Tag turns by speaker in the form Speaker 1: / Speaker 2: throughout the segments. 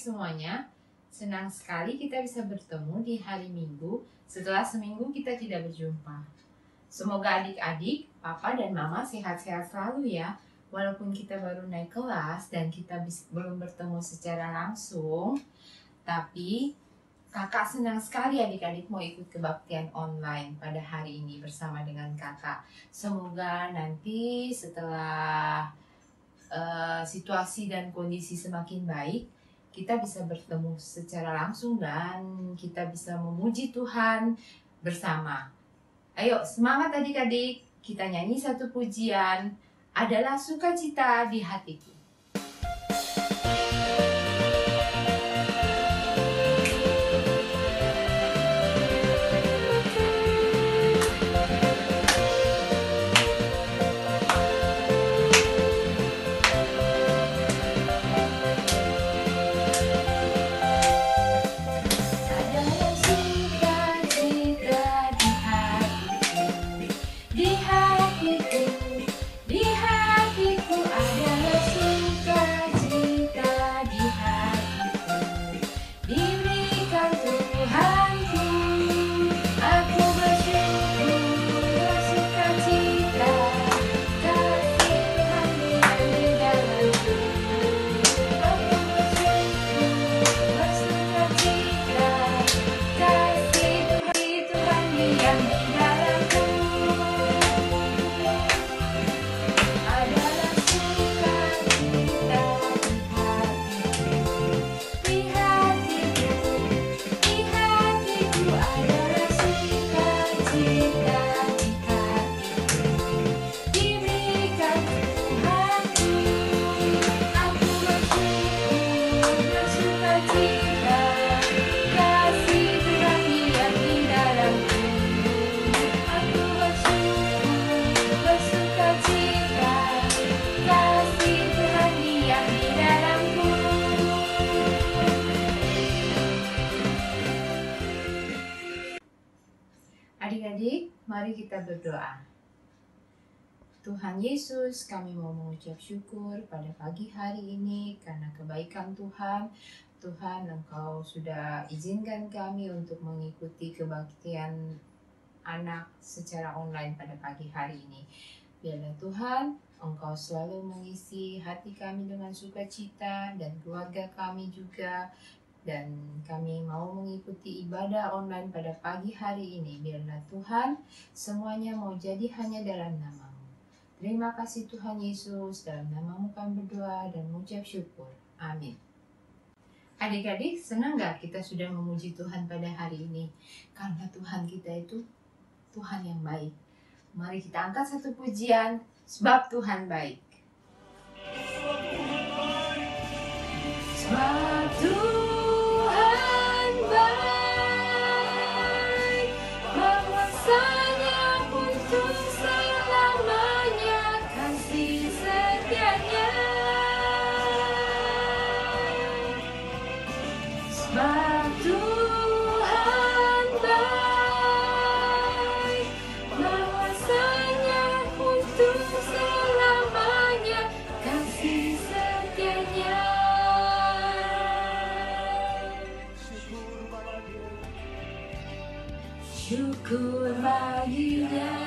Speaker 1: semuanya, senang sekali kita bisa bertemu di hari Minggu setelah seminggu kita tidak berjumpa. Semoga adik-adik, papa dan mama sehat-sehat selalu ya. Walaupun kita baru naik kelas dan kita belum bertemu secara langsung, tapi kakak senang sekali adik-adik mau ikut kebaktian online pada hari ini bersama dengan kakak. Semoga nanti setelah situasi dan kondisi semakin baik, kita bisa bertemu secara langsung dan kita bisa memuji Tuhan bersama. Ayo semangat adik-adik, kita nyanyi satu pujian, adalah sukacita di hatiku. Adik-adik, mari kita berdoa. Tuhan Yesus, kami mau mengucap syukur pada pagi hari ini karena kebaikan Tuhan. Tuhan, Engkau sudah izinkan kami untuk mengikuti kebaktian anak secara online pada pagi hari ini. Biarlah Tuhan, Engkau selalu mengisi hati kami dengan sukacita dan keluarga kami juga. Dan kami mau mengikuti ibadah online pada pagi hari ini. Biarlah Tuhan, semuanya mau jadi hanya dalam nama-Mu. Terima kasih Tuhan Yesus, dalam nama-Mu kami berdoa dan mengucap syukur. Amin. Adik-adik, senang gak kita sudah memuji Tuhan pada hari ini? Karena Tuhan kita itu Tuhan yang baik. Mari kita angkat satu pujian, sebab Tuhan baik. Sebab Tuhan syukur baginya,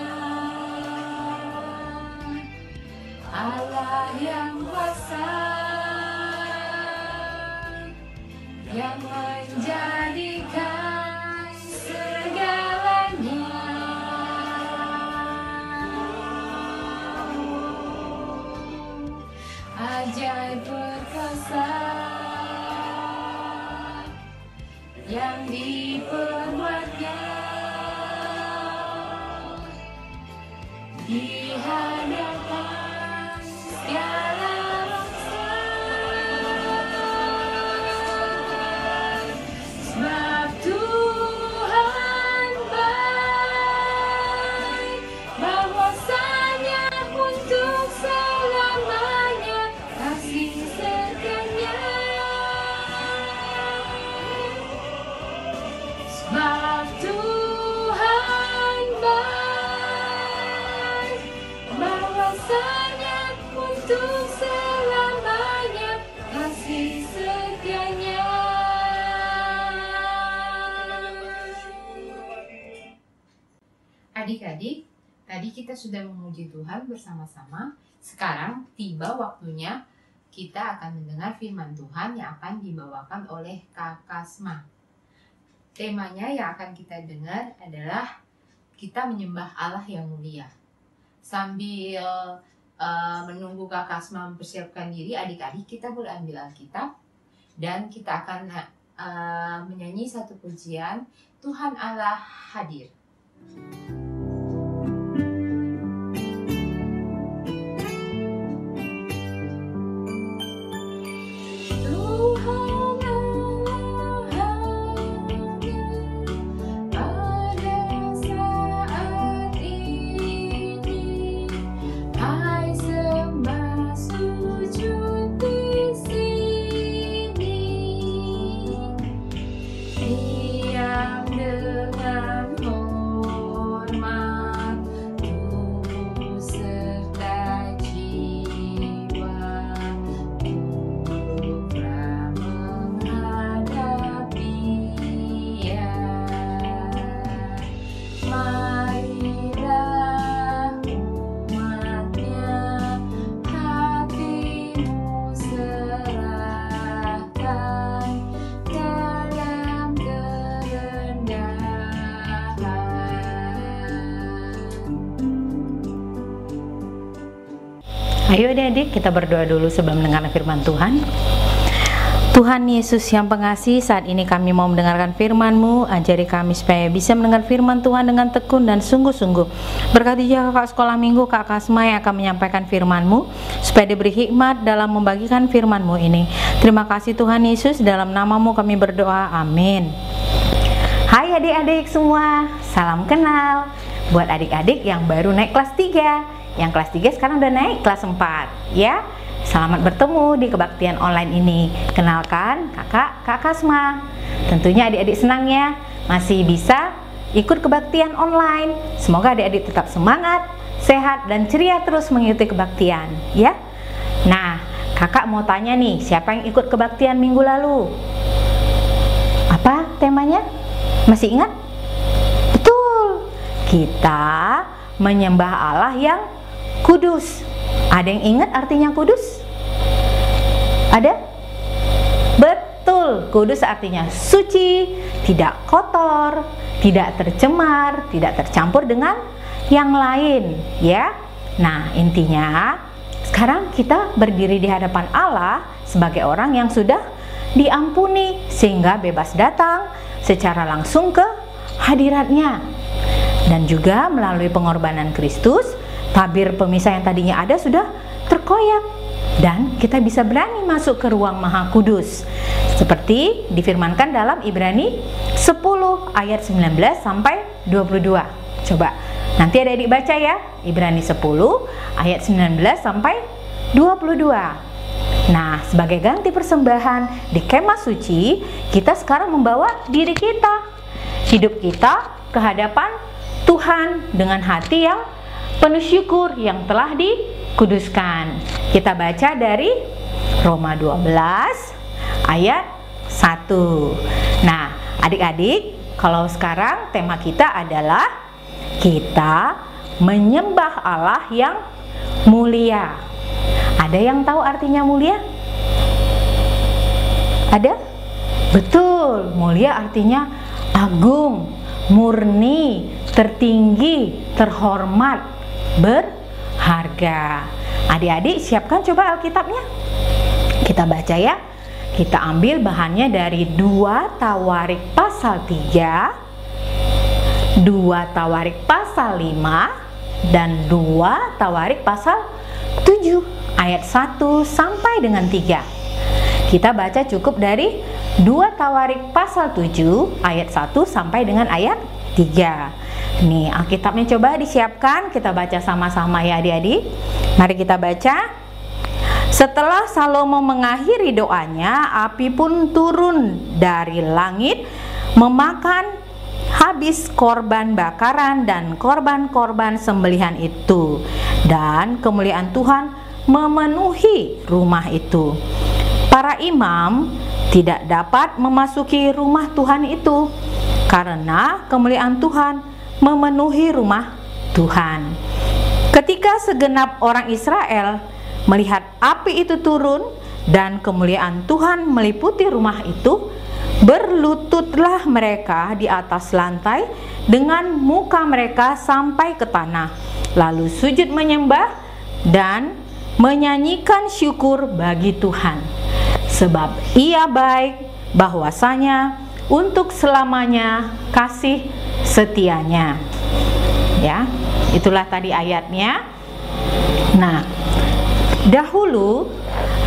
Speaker 1: Allah yang kuasa, yang menjadikan segalanya. Ajaib perkasa yang diperbuatnya di hadapan segala bangsa. Sebab Tuhan baik, bahwasanya untuk selamanya kasih setia-Nya. Sebab Tuhan baik, Adik-adik, tadi kita sudah memuji Tuhan bersama-sama. Sekarang tiba waktunya kita akan mendengar firman Tuhan yang akan dibawakan oleh Kak Kasma. Temanya yang akan kita dengar adalah kita menyembah Allah yang mulia. Sambil menunggu Kak Kasma mempersiapkan diri, adik-adik kita boleh ambil Alkitab dan kita akan menyanyi satu pujian, Tuhan Allah hadir.
Speaker 2: Ayo adik-adik, kita berdoa dulu sebelum mendengar firman Tuhan. Tuhan Yesus yang pengasih, saat ini kami mau mendengarkan firman-Mu. Ajari kami supaya bisa mendengar firman Tuhan dengan tekun dan sungguh-sungguh. Berkati juga kakak sekolah minggu, Kak Kasma yang akan menyampaikan firman-Mu, supaya diberi hikmat dalam membagikan firman-Mu ini. Terima kasih Tuhan Yesus, dalam nama-Mu kami berdoa, amin. Hai adik-adik semua, salam kenal. Buat adik-adik yang baru naik kelas 3, yang kelas 3 sekarang udah naik kelas 4 ya. Selamat bertemu di kebaktian online ini. Kenalkan Kak Kasma. Tentunya adik-adik senang ya masih bisa ikut kebaktian online. Semoga adik-adik tetap semangat, sehat dan ceria terus mengikuti kebaktian ya. Nah, Kakak mau tanya nih, siapa yang ikut kebaktian minggu lalu? Apa temanya? Masih ingat? Betul. Kita menyembah Allah yang kudus. Ada yang ingat artinya kudus? Ada? Betul, kudus artinya suci, tidak kotor, tidak tercemar, tidak tercampur dengan yang lain ya. Nah, intinya sekarang kita berdiri di hadapan Allah sebagai orang yang sudah diampuni sehingga bebas datang secara langsung ke hadiratnya. Dan juga melalui pengorbanan Kristus, tabir pemisah yang tadinya ada sudah terkoyak dan kita bisa berani masuk ke ruang Maha Kudus seperti difirmankan dalam Ibrani 10 ayat 19 sampai 22. Coba nanti adik-adik baca ya, Ibrani 10 ayat 19 sampai 22. Nah, sebagai ganti persembahan di kemah suci, kita sekarang membawa diri kita, hidup kita ke hadapan Tuhan dengan hati yang penuh syukur yang telah dikuduskan. Kita baca dari Roma 12 ayat 1. Nah, adik-adik, kalau sekarang tema kita adalah kita menyembah Allah yang mulia. Ada yang tahu artinya mulia? Ada? Betul, mulia artinya agung, murni, tertinggi, terhormat, berharga. Adik-adik siapkan coba Alkitabnya. Kita baca ya. Kita ambil bahannya dari 2 Tawarik pasal 3, 2 Tawarik pasal 5, dan 2 Tawarik pasal 7 ayat 1 sampai dengan 3. Kita baca cukup dari 2 Tawarik pasal 7 ayat 1 sampai dengan ayat 3. Nih Alkitabnya coba disiapkan, kita baca sama-sama ya adik-adik. Mari kita baca. Setelah Salomo mengakhiri doanya, api pun turun dari langit memakan habis korban bakaran dan korban-korban sembelihan itu, dan kemuliaan Tuhan memenuhi rumah itu. Para imam tidak dapat memasuki rumah Tuhan itu karena kemuliaan Tuhan memenuhi rumah Tuhan. Ketika segenap orang Israel melihat api itu turun dan kemuliaan Tuhan meliputi rumah itu, berlututlah mereka di atas lantai dengan muka mereka sampai ke tanah, lalu sujud menyembah dan menyanyikan syukur bagi Tuhan, sebab Ia baik, bahwasanya untuk selamanya kasih setianya. Ya, itulah tadi ayatnya. Nah, dahulu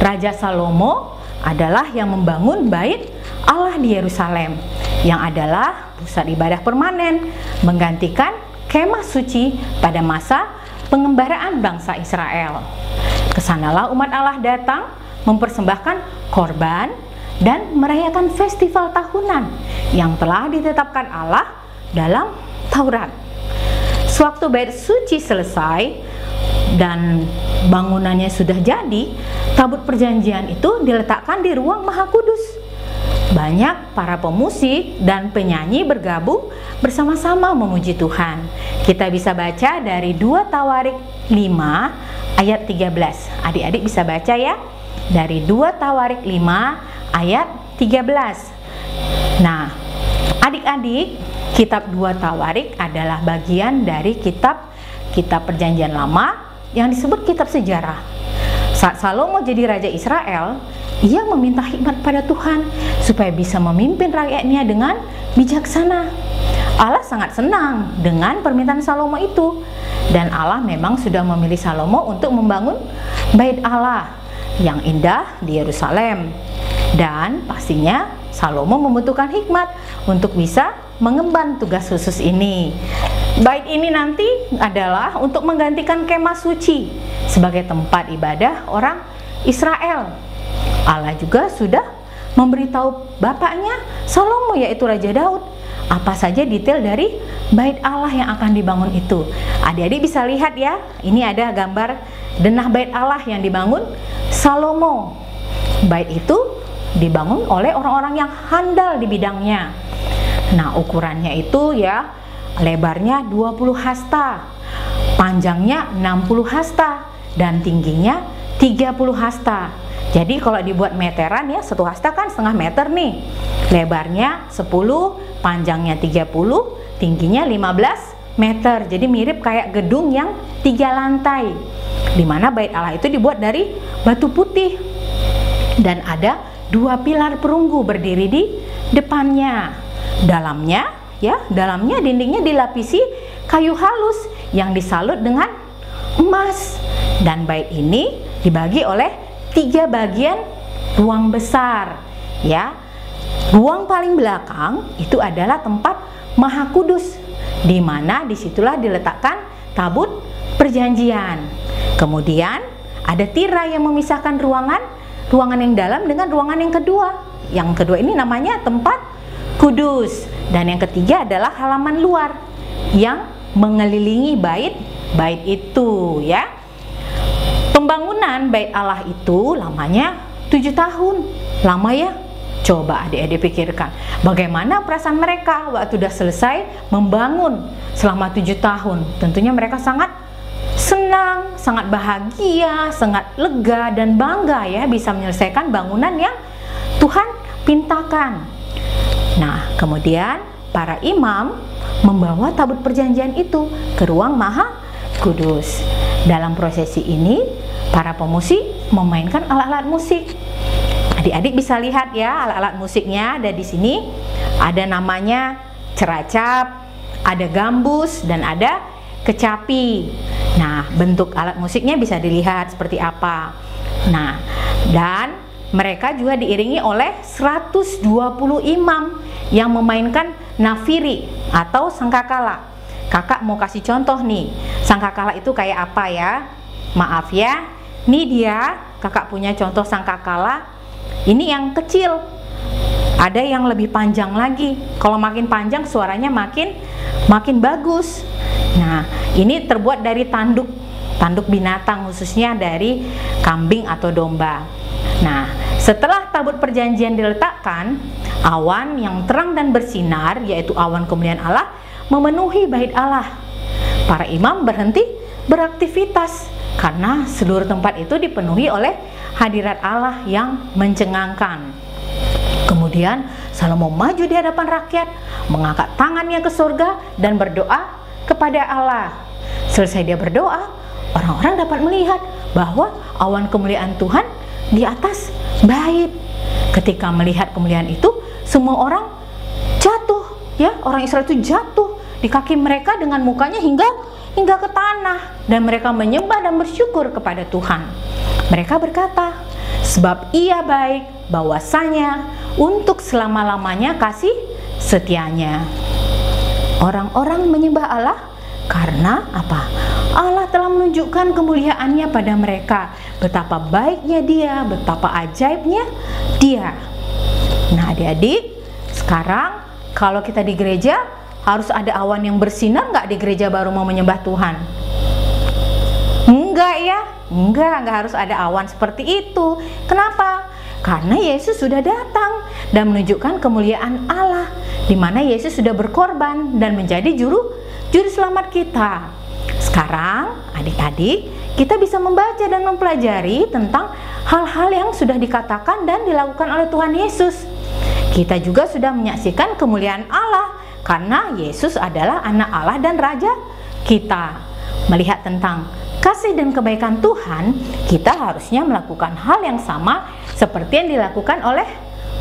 Speaker 2: Raja Salomo adalah yang membangun bait Allah di Yerusalem, yang adalah pusat ibadah permanen, menggantikan kemah suci pada masa pengembaraan bangsa Israel. Kesanalah umat Allah datang mempersembahkan korban dan merayakan festival tahunan yang telah ditetapkan Allah dalam Taurat. Sewaktu bait suci selesai dan bangunannya sudah jadi, tabut perjanjian itu diletakkan di ruang Maha Kudus. Banyak para pemusik dan penyanyi bergabung bersama-sama memuji Tuhan. Kita bisa baca dari 2 Tawarik 5 ayat 13. Adik-adik bisa baca ya, dari 2 Tawarik 5 ayat 13. Nah, adik-adik, kitab 2 Tawarik adalah bagian dari kitab perjanjian lama yang disebut kitab sejarah. Saat Salomo jadi raja Israel, ia meminta hikmat pada Tuhan supaya bisa memimpin rakyatnya dengan bijaksana. Allah sangat senang dengan permintaan Salomo itu, dan Allah memang sudah memilih Salomo untuk membangun bait Allah yang indah di Yerusalem. Dan pastinya Salomo membutuhkan hikmat untuk bisa mengemban tugas khusus ini. Bait ini nanti adalah untuk menggantikan kemah suci sebagai tempat ibadah orang Israel. Allah juga sudah memberitahu bapaknya Salomo, yaitu Raja Daud, apa saja detail dari bait Allah yang akan dibangun itu. Adik-adik bisa lihat ya, ini ada gambar denah bait Allah yang dibangun Salomo. Bait itu dibangun oleh orang-orang yang handal di bidangnya. Nah, ukurannya itu ya, lebarnya 20 hasta, panjangnya 60 hasta, dan tingginya 30 hasta. Jadi kalau dibuat meteran ya, 1 hasta kan setengah meter nih. Lebarnya 10, panjangnya 30, tingginya 15 meter. Jadi mirip kayak gedung yang 3 lantai. Dimana bait Allah itu dibuat dari batu putih. Dan ada 2 pilar perunggu berdiri di depannya. Dalamnya dindingnya dilapisi kayu halus yang disalut dengan emas. Dan bait ini dibagi oleh 3 bagian ruang besar ya. Ruang paling belakang itu adalah tempat Maha Kudus, di mana disitulah diletakkan tabut perjanjian. Kemudian ada tirai yang memisahkan ruangan yang dalam dengan ruangan yang kedua. Yang kedua ini namanya tempat kudus, dan yang ketiga adalah halaman luar yang mengelilingi bait itu ya. Pembangunan bait Allah itu lamanya 7 tahun. Lama ya? Coba adik-adik pikirkan, bagaimana perasaan mereka waktu sudah selesai membangun selama 7 tahun. Tentunya mereka sangat senang, sangat bahagia, sangat lega dan bangga ya, bisa menyelesaikan bangunan yang Tuhan pintakan. Nah, kemudian para imam membawa tabut perjanjian itu ke ruang Maha Kudus. Dalam prosesi ini, para pemusik memainkan alat-alat musik. Adik-adik bisa lihat ya, alat-alat musiknya ada di sini. Ada namanya ceracap, ada gambus, dan ada kecapi. Nah, bentuk alat musiknya bisa dilihat seperti apa. Nah, dan mereka juga diiringi oleh 120 imam yang memainkan nafiri atau sangkakala. Kakak mau kasih contoh nih, sangkakala itu kayak apa ya? Maaf ya, ini dia kakak punya contoh sangkakala. Ini yang kecil, ada yang lebih panjang lagi. Kalau makin panjang suaranya makin bagus. Nah, ini terbuat dari tanduk binatang, khususnya dari kambing atau domba. Nah, setelah tabut perjanjian diletakkan, awan yang terang dan bersinar, yaitu awan kemuliaan Allah, memenuhi bait Allah. Para imam berhenti beraktivitas karena seluruh tempat itu dipenuhi oleh hadirat Allah yang mencengangkan. Kemudian Salomo maju di hadapan rakyat, mengangkat tangannya ke surga dan berdoa kepada Allah. Selesai dia berdoa, orang-orang dapat melihat bahwa awan kemuliaan Tuhan di atas bait. Ketika melihat kemuliaan itu, semua orang jatuh, ya, orang Israel itu jatuh di kaki mereka dengan mukanya hingga ke tanah, dan mereka menyembah dan bersyukur kepada Tuhan. Mereka berkata, sebab Ia baik, bahwasanya untuk selama-lamanya kasih setianya. Orang-orang menyembah Allah karena apa? Allah telah menunjukkan kemuliaannya pada mereka, betapa baiknya Dia, betapa ajaibnya Dia. Nah, adik-adik, sekarang kalau kita di gereja harus ada awan yang bersinar nggak di gereja baru mau menyembah Tuhan? Enggak ya? Enggak harus ada awan seperti itu. Kenapa? Karena Yesus sudah datang dan menunjukkan kemuliaan Allah, di mana Yesus sudah berkorban dan menjadi juru selamat kita. Sekarang adik-adik, kita bisa membaca dan mempelajari tentang hal-hal yang sudah dikatakan dan dilakukan oleh Tuhan Yesus. Kita juga sudah menyaksikan kemuliaan Allah karena Yesus adalah anak Allah dan Raja kita. Melihat tentang kasih dan kebaikan Tuhan, kita harusnya melakukan hal yang sama seperti yang dilakukan oleh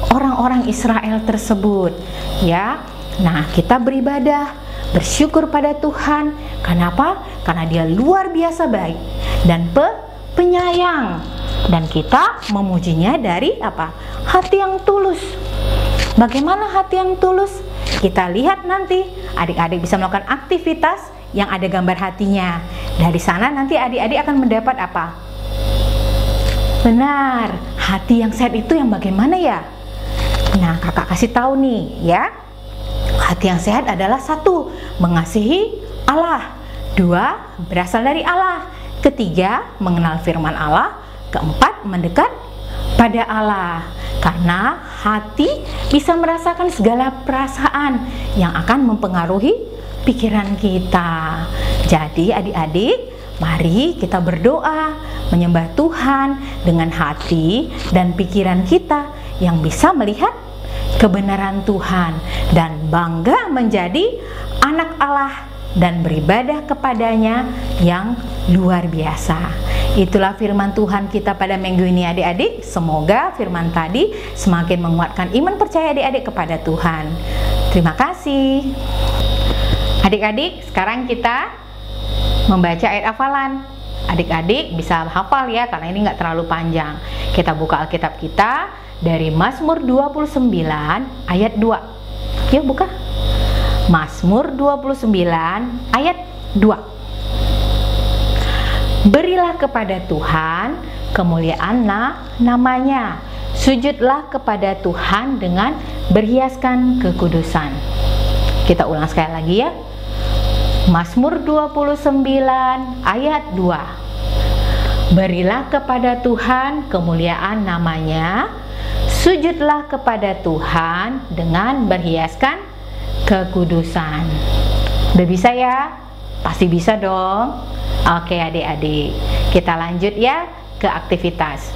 Speaker 2: orang-orang Israel tersebut, ya. Nah, kita beribadah, bersyukur pada Tuhan. Kenapa? Karena Dia luar biasa baik dan penyayang, dan kita memujinya dari apa? Hati yang tulus. Bagaimana hati yang tulus? Kita lihat nanti. Adik-adik bisa melakukan aktivitas yang ada gambar hatinya. Dari sana nanti adik-adik akan mendapat apa? Benar, hati yang sehat itu yang bagaimana ya? Nah, kakak kasih tahu nih ya. Hati yang sehat adalah 1, mengasihi Allah. 2, berasal dari Allah. 3, mengenal firman Allah. 4, mendekat pada Allah. Karena hati bisa merasakan segala perasaan yang akan mempengaruhi pikiran kita. Jadi adik-adik, mari kita berdoa, menyembah Tuhan dengan hati dan pikiran kita yang bisa melihat kebenaran Tuhan dan bangga menjadi anak Allah dan beribadah kepadanya yang luar biasa. Itulah firman Tuhan kita pada minggu ini adik-adik. Semoga firman tadi semakin menguatkan iman percaya adik-adik kepada Tuhan. Terima kasih. Adik-adik, sekarang kita membaca ayat hafalan. Adik-adik bisa hafal ya, karena ini nggak terlalu panjang. Kita buka Alkitab kita dari Mazmur 29 ayat 2. Yuk buka. Mazmur 29 ayat 2. Berilah kepada Tuhan kemuliaan namanya. Sujudlah kepada Tuhan dengan berhiaskan kekudusan. Kita ulang sekali lagi ya. Mazmur 29 ayat 2. Berilah kepada Tuhan kemuliaan namanya. Sujudlah kepada Tuhan dengan berhiaskan kekudusan. Udah bisa ya? Pasti bisa dong. Oke adik-adik, kita lanjut ya ke aktivitas.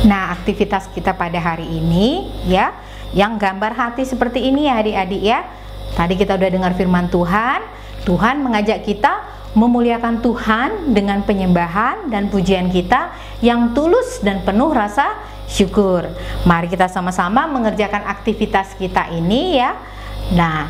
Speaker 2: Nah, aktivitas kita pada hari ini ya, yang gambar hati seperti ini ya adik-adik ya. Tadi kita udah dengar firman Tuhan. Tuhan mengajak kita memuliakan Tuhan dengan penyembahan dan pujian kita yang tulus dan penuh rasa syukur. Mari kita sama-sama mengerjakan aktivitas kita ini ya. Nah,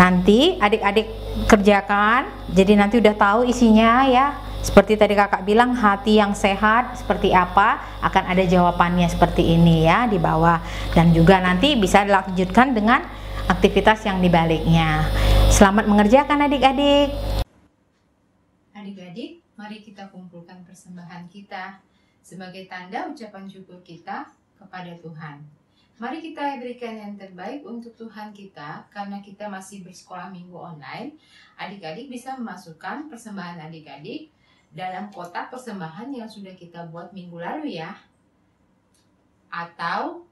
Speaker 2: nanti adik-adik kerjakan, jadi nanti udah tahu isinya ya. Seperti tadi kakak bilang, hati yang sehat seperti apa, akan ada jawabannya seperti ini ya di bawah. Dan juga nanti bisa dilanjutkan dengan aktivitas yang dibaliknya. Selamat mengerjakan adik-adik.
Speaker 1: Adik-adik, mari kita kumpulkan persembahan kita sebagai tanda ucapan syukur kita kepada Tuhan. Mari kita berikan yang terbaik untuk Tuhan kita. Karena kita masih bersekolah minggu online, adik-adik bisa memasukkan persembahan adik-adik dalam kotak persembahan yang sudah kita buat minggu lalu ya, atau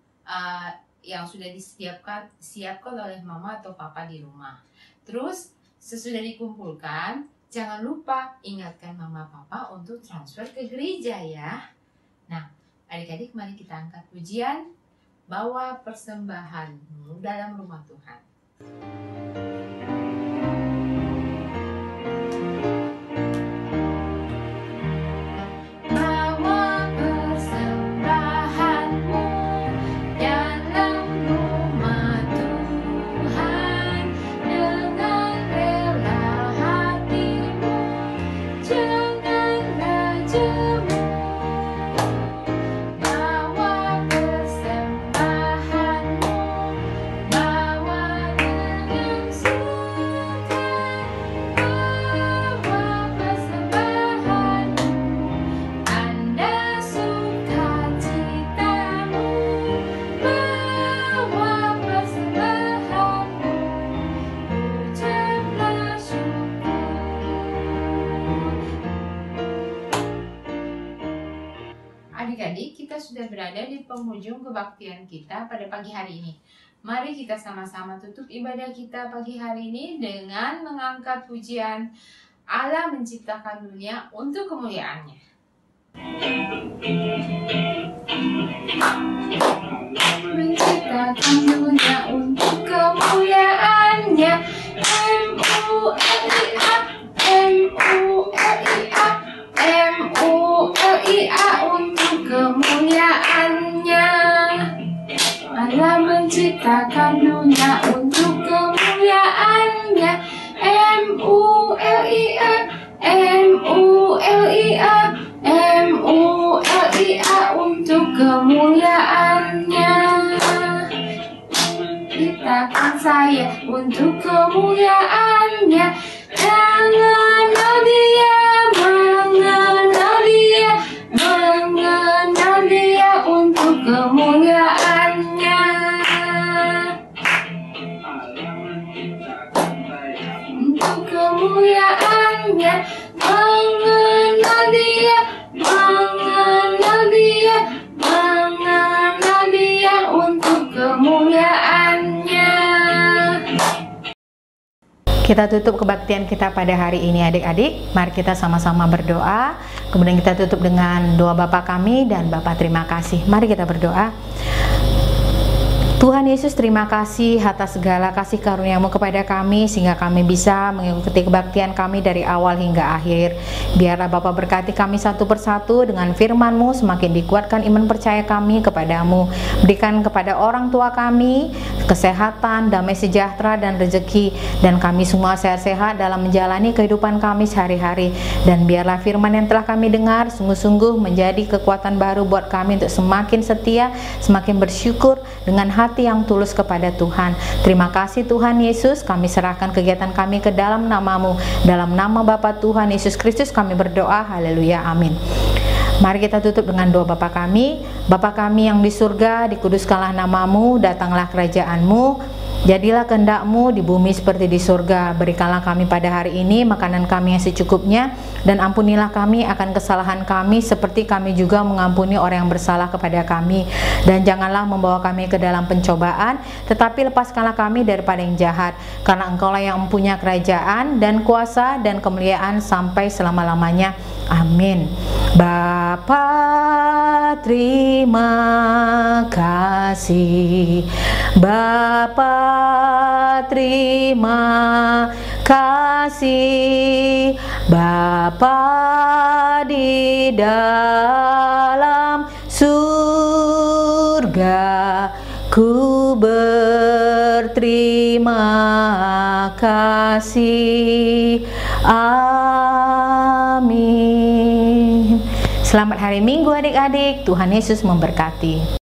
Speaker 1: yang sudah disiapkan oleh mama atau papa di rumah. Terus Sesudah dikumpulkan, jangan lupa ingatkan mama papa untuk transfer ke gereja ya. Nah, adik-adik mari kita angkat pujian, bawa persembahanmu dalam rumah Tuhan. Adik-adik, kita sudah berada di penghujung kebaktian kita pada pagi hari ini. Mari kita sama-sama tutup ibadah kita pagi hari ini dengan mengangkat pujian Allah menciptakan dunia untuk kemuliaannya. Menciptakan dunia untuk kemuliaannya. M-U-L-I-A, M-U-L-I-A, M-U-L-I-A untuk kemuliaannya. Allah menciptakan dunia untuk kemuliaannya. M-U-L-I-A, M-U-L-I-A, M-U-L-I-A untuk kemuliaannya. Ciptakan saya untuk kemuliaannya. Mengenal dia, mengenal dia, mengenal dia untuk kemuliaannya. Untuk kemuliaannya, mengenal dia, mengenal dia, mengenal dia untuk kemuliaannya.
Speaker 2: Kita tutup kebaktian kita pada hari ini adik-adik. Mari kita sama-sama berdoa. Kemudian kita tutup dengan doa Bapa kami dan Bapa terima kasih. Mari kita berdoa. Tuhan Yesus, terima kasih atas segala kasih karunia-Mu kepada kami sehingga kami bisa mengikuti kebaktian kami dari awal hingga akhir. Biarlah Bapa berkati kami satu persatu dengan firman-Mu, semakin dikuatkan iman percaya kami kepadamu. Berikan kepada orang tua kami kesehatan, damai sejahtera dan rezeki, dan kami semua sehat-sehat dalam menjalani kehidupan kami sehari-hari. Dan biarlah firman yang telah kami dengar sungguh-sungguh menjadi kekuatan baru buat kami untuk semakin setia, semakin bersyukur dengan hati yang tulus kepada Tuhan. Terima kasih Tuhan Yesus, kami serahkan kegiatan kami ke dalam nama-Mu. Dalam nama Bapa Tuhan Yesus Kristus kami berdoa, haleluya, amin. Mari kita tutup dengan doa Bapa kami. Bapa kami yang di surga, dikuduskanlah nama-Mu, datanglah kerajaan-Mu, jadilah kehendak-Mu di bumi seperti di surga. Berikanlah kami pada hari ini makanan kami yang secukupnya, dan ampunilah kami akan kesalahan kami seperti kami juga mengampuni orang yang bersalah kepada kami. Dan janganlah membawa kami ke dalam pencobaan, tetapi lepaskanlah kami daripada yang jahat, karena Engkaulah yang mempunyai kerajaan dan kuasa dan kemuliaan sampai selama-lamanya. Amin. Bapa terima kasih, Bapa terima kasih, Bapa di dalam surga, ku berterima kasih. Amin. Selamat hari Minggu adik-adik, Tuhan Yesus memberkati.